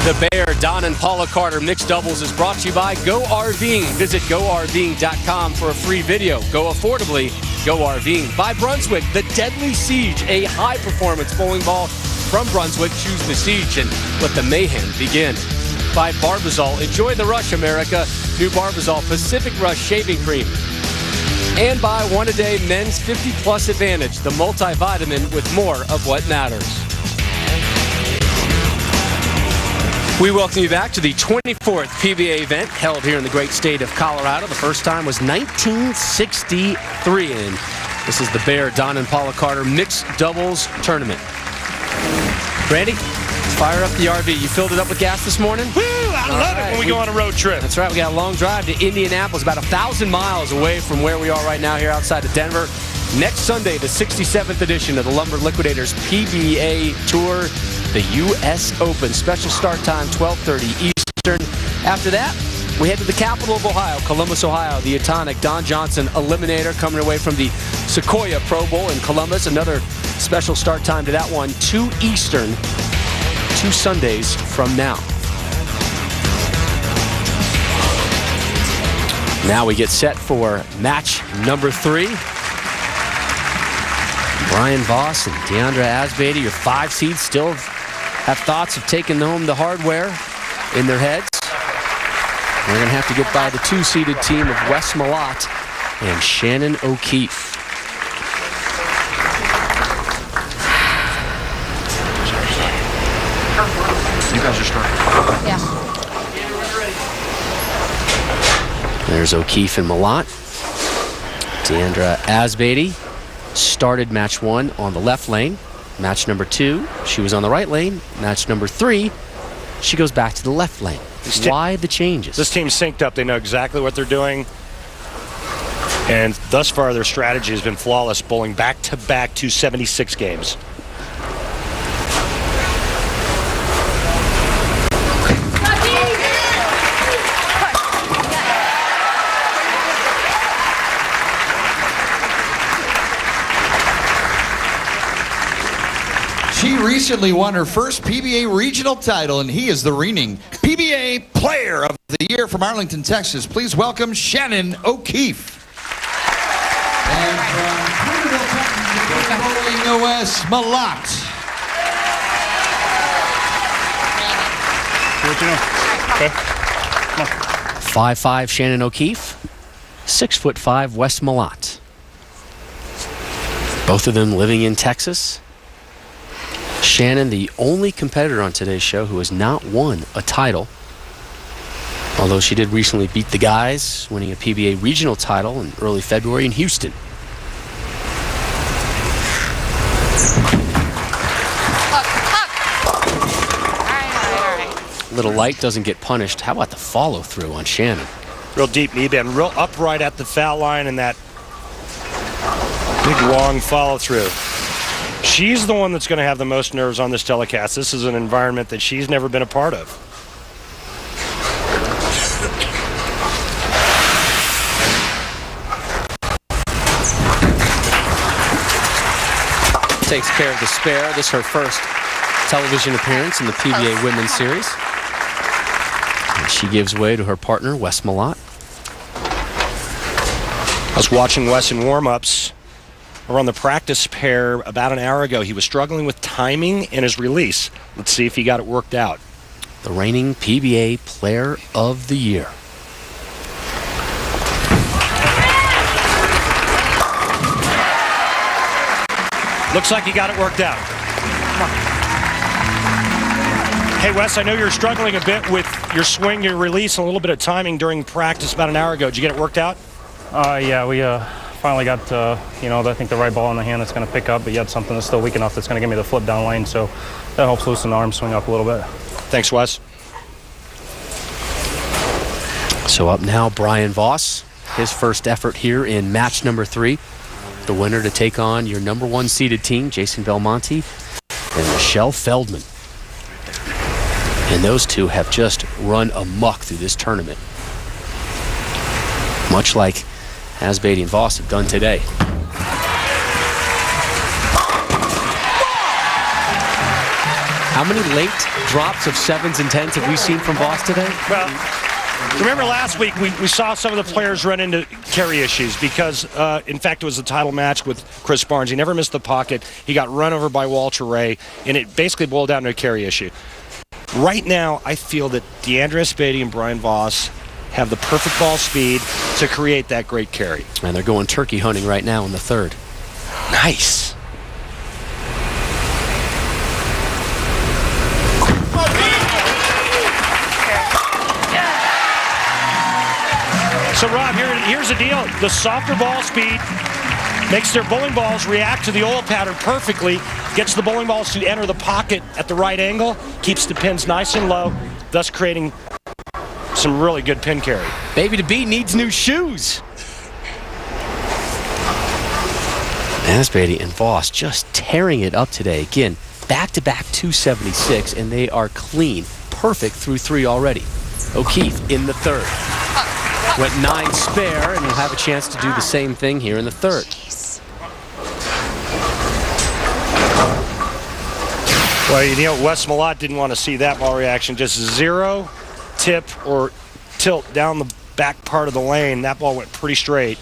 The Bear, Don and Paula Carter mixed doubles is brought to you by Go RVing. Visit GoRVing.com for a free video. Go affordably, Go RVing. By Brunswick, the Deadly Siege, a high-performance bowling ball from Brunswick. Choose the Siege and let the mayhem begin. By Barbazol, enjoy the rush, America. New Barbazol Pacific Rush Shaving Cream. And by One A Day Men's 50+ Advantage, the multivitamin with more of what matters. We welcome you back to the 24th PBA event held here in the great state of Colorado. The first time was 1963, and this is the Bear, Don and Paula Carter mixed doubles tournament. Randy, fire up the RV. You filled it up with gas this morning? Woo! I love it when we go on a road trip. That's right. We got a long drive to Indianapolis, about 1,000 miles away from where we are right now here outside of Denver. Next Sunday, the 67th edition of the Lumber Liquidators PBA Tour, the U.S. Open. Special start time, 12:30 Eastern. After that, we head to the capital of Ohio, Columbus, Ohio. The Atonic Don Johnson Eliminator coming away from the Sequoia Pro Bowl in Columbus. Another special start time to that one, 2 Eastern, 2 Sundays from now. Now we get set for match number 3. Brian Voss and Deandra Asbaty, your 5 seeds, still have thoughts of taking home the hardware in their heads. We're going to have to get by the 2-seeded team of Wes Malott and Shannon O'Keefe. You guys are starting. Yeah. There's O'Keefe and Malott. Deandra Asbaty started match 1 on the left lane. Match number 2, she was on the right lane. Match number 3, she goes back to the left lane. Why the changes? This team's synced up. They know exactly what they're doing. And thus far, their strategy has been flawless, bowling back-to-back 276 games. She recently won her first PBA regional title, and he is the reigning PBA Player of the Year from Arlington, Texas. Please welcome Shannon O'Keefe. And from Prineville, Texas, bowling Wes Malott. Okay. 5'5" Shannon O'Keefe, 6'5" Wes Malott. Both of them living in Texas. Shannon, the only competitor on today's show who has not won a title, although she did recently beat the guys, winning a PBA regional title in early February in Houston. Little light doesn't get punished. How about the follow-through on Shannon? Real deep knee bend, real upright at the foul line, and that big long follow-through. She's the one that's going to have the most nerves on this telecast. This is an environment that she's never been a part of. Takes care of the spare. This is her first television appearance in the PBA Women's Series. And she gives way to her partner, Wes Malott. I was watching Wes in warm-ups. We're on the practice pair about an hour ago. He was struggling with timing and his release. Let's see if he got it worked out. The reigning PBA Player of the Year. Looks like he got it worked out. Hey, Wes, I know you're struggling a bit with your swing, your release, and a little bit of timing during practice about an hour ago. Did you get it worked out? Yeah, we finally got, you know, I think the right ball in the hand that's going to pick up, but yet something that's still weak enough that's going to give me the flip down lane, so that helps loosen the arm swing up a little bit. Thanks, Wes. So up now, Brian Voss, his first effort here in match number 3. The winner to take on your number 1 seeded team, Jason Belmonte and Michelle Feldman. And those two have just run amok through this tournament, much like Asbaty and Voss have done today. How many late drops of 7s and 10s have we seen from Voss today? Well, remember last week we saw some of the players run into carry issues because, in fact, it was the title match with Chris Barnes. He never missed the pocket. He got run over by Walter Ray, and it basically boiled down to a carry issue. Right now, I feel that D'Andrea Spady and Brian Voss have the perfect ball speed to create that great carry. And they're going turkey hunting right now in the third. Nice. So, Rob, here's the deal. The softer ball speed makes their bowling balls react to the oil pattern perfectly, gets the bowling balls to enter the pocket at the right angle, keeps the pins nice and low, thus creating some really good pin carry. Baby to be needs new shoes. Asbady and Voss just tearing it up today. Again, back-to-back 276, and they are clean. Perfect through 3 already. O'Keefe in the third. Went 9 spare, and will have a chance to do the same thing here in the third. Well, you know, Wes Malott didn't want to see that ball reaction. Just 0 tip or tilt down the back part of the lane. That ball went pretty straight.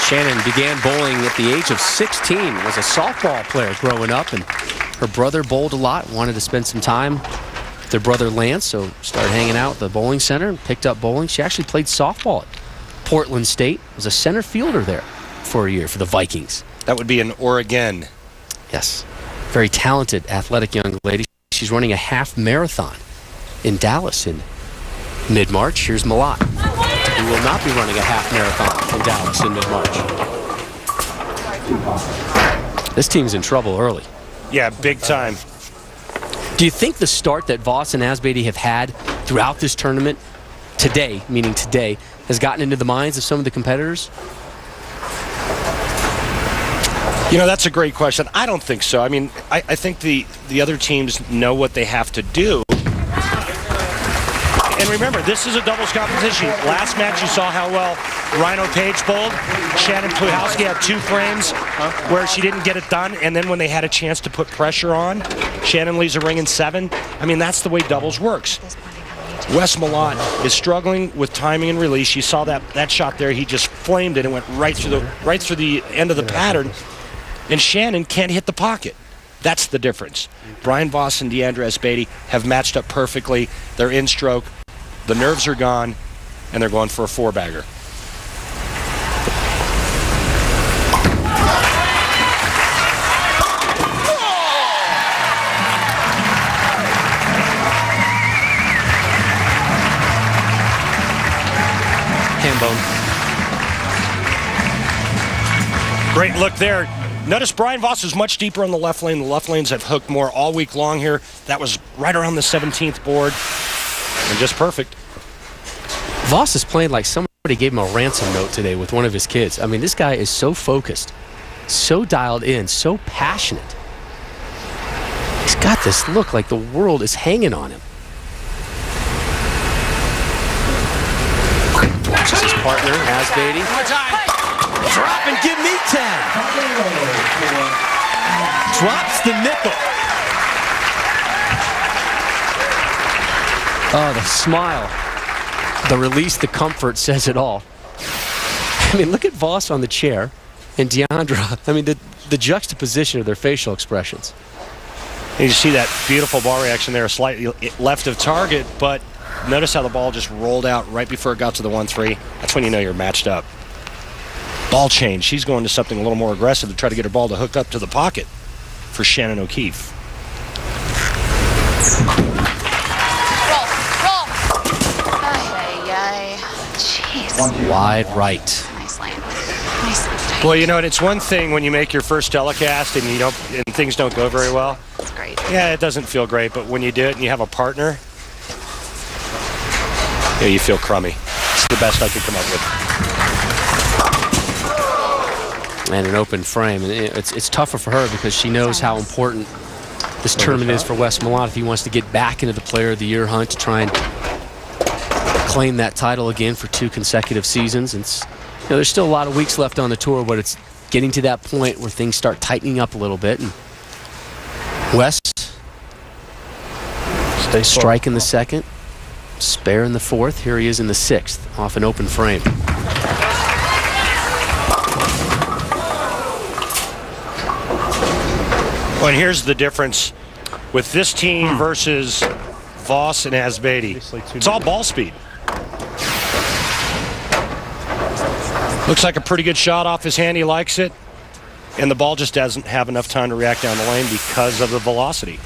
Shannon began bowling at the age of 16, was a softball player growing up, and her brother bowled a lot, wanted to spend some time with their brother Lance, so started hanging out at the bowling center and picked up bowling. She actually played softball at Portland State, was a center fielder there for a year for the Vikings. That would be in Oregon. Yes, very talented, athletic young lady. She's running a half marathon in Dallas in mid-March. Here's Malott, who will not be running a half marathon in Dallas in mid-March. This team's in trouble early. Yeah, big time. Do you think the start that Voss and Asbady have had throughout this tournament today, meaning today, has gotten into the minds of some of the competitors? You know, that's a great question. I don't think so. I mean, I think the other teams know what they have to do. And remember, this is a doubles competition. Last match, you saw how well Rhino Page bowled. Shannon Puhalski had 2 frames where she didn't get it done, and then when they had a chance to put pressure on, Shannon leaves a ring in 7. I mean, that's the way doubles works. Wes Malott is struggling with timing and release. You saw that shot there. He just flamed it and went right through the end of the pattern. And Shannon can't hit the pocket. That's the difference. Brian Voss and D'Andrea Spady have matched up perfectly. They're in stroke. The nerves are gone, and they're going for a 4-bagger. Hambone. Great look there. Notice Brian Voss is much deeper on the left lane. The left lanes have hooked more all week long here. That was right around the 17th board. And just perfect. Voss is playing like somebody gave him a ransom note today with one of his kids. I mean, this guy is so focused, so dialed in, so passionate. He's got this look like the world is hanging on him. Watches his partner, Asbady. Drop and give me 10. Drops the nickel. Oh, the smile, the release, the comfort says it all. I mean, look at Voss on the chair and D'Andrea. I mean, the juxtaposition of their facial expressions. You see that beautiful ball reaction there, slightly left of target, but notice how the ball just rolled out right before it got to the 1-3. That's when you know you're matched up. Ball change. She's going to something a little more aggressive to try to get her ball to hook up to the pocket for Shannon O'Keefe. Jeez. Wide right. Nice lane. Nice. Well, you know, and it's one thing when you make your first telecast and things don't go very well. That's great. Yeah, it doesn't feel great, but when you do it and you have a partner, yeah, you feel crummy. It's the best I could come up with. And an open frame. And it's tougher for her because she knows how important this tournament is for Wes Malott if he wants to get back into the Player of the Year hunt to try and claim that title again for 2 consecutive seasons. And there's still a lot of weeks left on the tour, but it's getting to that point where things start tightening up a little bit. And West strike in the second, spare in the fourth. Here he is in the sixth, off an open frame. Well, and here's the difference with this team versus Voss and Asbady. It's all ball speed. Looks like a pretty good shot off his hand. He likes it. And the ball just doesn't have enough time to react down the lane because of the velocity.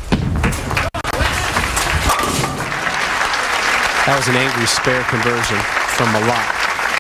That was an angry spare conversion from Malott.